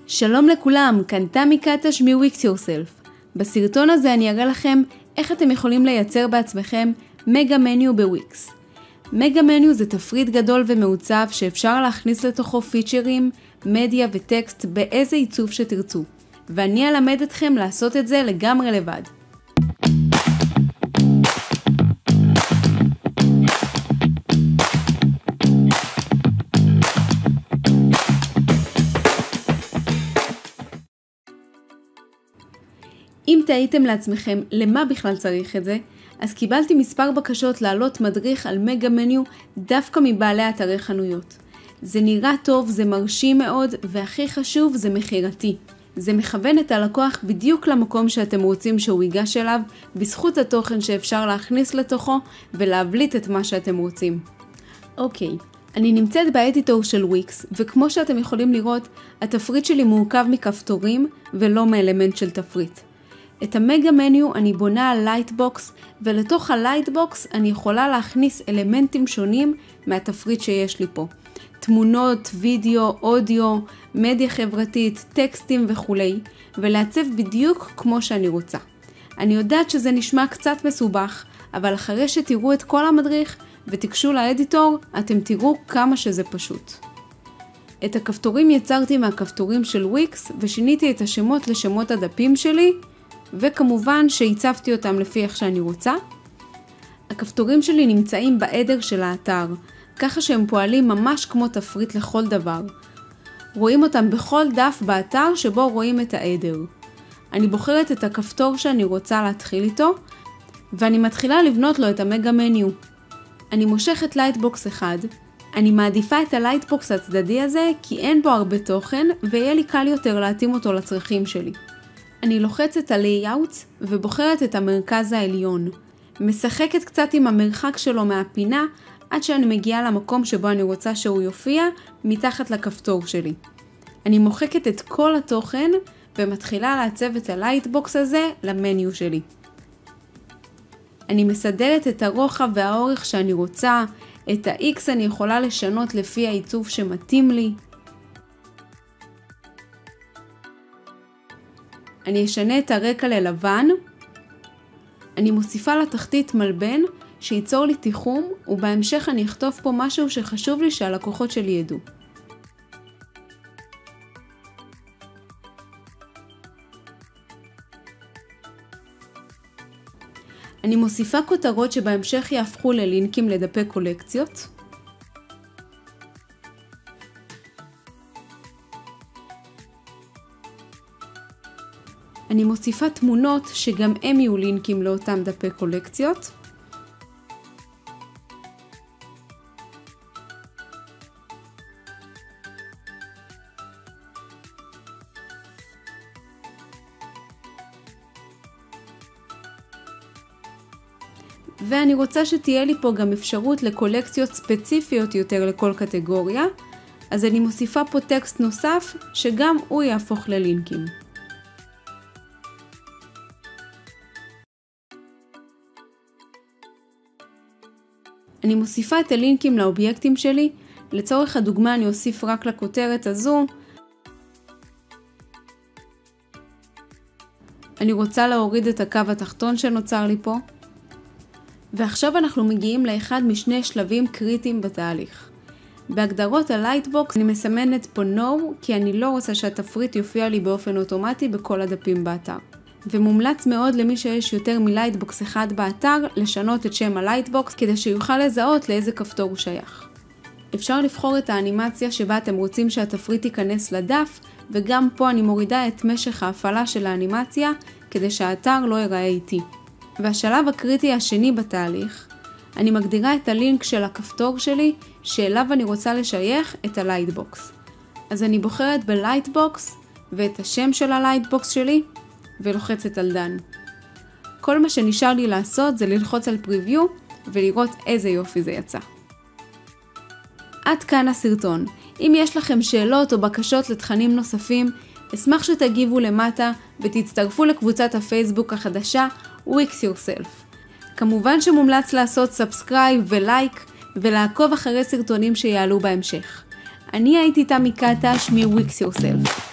שלום לכולם, כאן תמי קטש מ-Wix Yourself. בסרטון הזה אני אראה לכם איך אתם יכולים לייצר בעצמכם מגה מניו בוויקס. מגה מניו זה תפריט גדול ומעוצב שאפשר להכניס לתוכו פיצ'רים, מדיה וטקסט באיזה עיצוב שתרצו. ואני אלמד אתכם לעשות את זה לגמרי לבד. אם תהיתם לעצמכם למה בכלל צריך את זה, אז קיבלתי מספר בקשות להעלות מדריך על מגה מניו דווקא מבעלי אתרי חנויות. זה נראה טוב, זה מרשים מאוד, והכי חשוב זה מחירתי. זה מכוון את הלקוח בדיוק למקום שאתם רוצים שהוא ייגש אליו, בזכות התוכן שאפשר להכניס לתוכו ולהבליט את מה שאתם רוצים. אוקיי, אני נמצאת באדיטור של וויקס, וכמו שאתם יכולים לראות, התפריט שלי מורכב מכפתורים ולא מאלמנט של תפריט. את המגה מניו אני בונה על לייטבוקס, ולתוך הלייטבוקס אני יכולה להכניס אלמנטים שונים מהתפריט שיש לי פה. תמונות, וידאו, אודיו, מדיה חברתית, טקסטים וכו', ולעצב בדיוק כמו שאני רוצה. אני יודעת שזה נשמע קצת מסובך, אבל אחרי שתראו את כל המדריך ותיגשו לאדיטור, אתם תראו כמה שזה פשוט. את הכפתורים יצרתי מהכפתורים של וויקס, ושיניתי את השמות לשמות הדפים שלי, וכמובן שהצבתי אותם לפי איך שאני רוצה. הכפתורים שלי נמצאים בעדר של האתר, ככה שהם פועלים ממש כמו תפריט לכל דבר. רואים אותם בכל דף באתר שבו רואים את העדר. אני בוחרת את הכפתור שאני רוצה להתחיל איתו, ואני מתחילה לבנות לו את המגה מניו. אני מושכת לייטבוקס אחד. אני מעדיפה את הלייטבוקס הצדדי הזה כי אין בו הרבה תוכן, ויהיה לי קל יותר להתאים אותו לצרכים שלי. אני לוחצת על Layout ובוחרת את המרכז העליון. משחקת קצת עם המרחק שלו מהפינה עד שאני מגיעה למקום שבו אני רוצה שהוא יופיע מתחת לכפתור שלי. אני מוחקת את כל התוכן ומתחילה לעצב את הלייטבוקס הזה למניו שלי. אני מסדרת את הרוחב והאורך שאני רוצה, את ה-X אני יכולה לשנות לפי העיצוב שמתאים לי. אני אשנה את הרקע ללבן. אני מוסיפה לתחתית מלבן שייצור לי תיחום, ובהמשך אני אכתוב פה משהו שחשוב לי שהלקוחות שלי ידעו. אני מוסיפה כותרות שבהמשך יהפכו ללינקים לדפי קולקציות. אני מוסיפה תמונות שגם הם יהיו לינקים לאותם דפי קולקציות. ואני רוצה שתהיה לי פה גם אפשרות לקולקציות ספציפיות יותר לכל קטגוריה, אז אני מוסיפה פה טקסט נוסף שגם הוא יהפוך ללינקים. אני מוסיפה את הלינקים לאובייקטים שלי, לצורך הדוגמה אני אוסיף רק לכותרת הזו. אני רוצה להוריד את הקו התחתון שנוצר לי פה. ועכשיו אנחנו מגיעים לאחד משני שלבים קריטיים בתהליך. בהגדרות הלייטבוקס אני מסמנת פה No, כי אני לא רוצה שהתפריט יופיע לי באופן אוטומטי בכל הדפים באתר. ומומלץ מאוד למי שיש יותר מלייטבוקס אחד באתר לשנות את שם הלייטבוקס כדי שיוכל לזהות לאיזה כפתור הוא שייך. אפשר לבחור את האנימציה שבה אתם רוצים שהתפריט ייכנס לדף, וגם פה אני מורידה את משך ההפעלה של האנימציה כדי שהאתר לא ייראה איטי. והשלב הקריטי השני בתהליך, אני מגדירה את הלינק של הכפתור שלי שאליו אני רוצה לשייך את הלייטבוקס. אז אני בוחרת בלייטבוקס ואת השם של הלייטבוקס שלי ולוחצת על דן. כל מה שנשאר לי לעשות זה ללחוץ על פריוויו ולראות איזה יופי זה יצא. עד כאן הסרטון. אם יש לכם שאלות או בקשות לתכנים נוספים, אשמח שתגיבו למטה ותצטרפו לקבוצת הפייסבוק החדשה Wix Yourself. כמובן שמומלץ לעשות סאבסקרייב ולייק ולעקוב אחרי סרטונים שיעלו בהמשך. אני הייתי תמי קטש מ-Wix Yourself.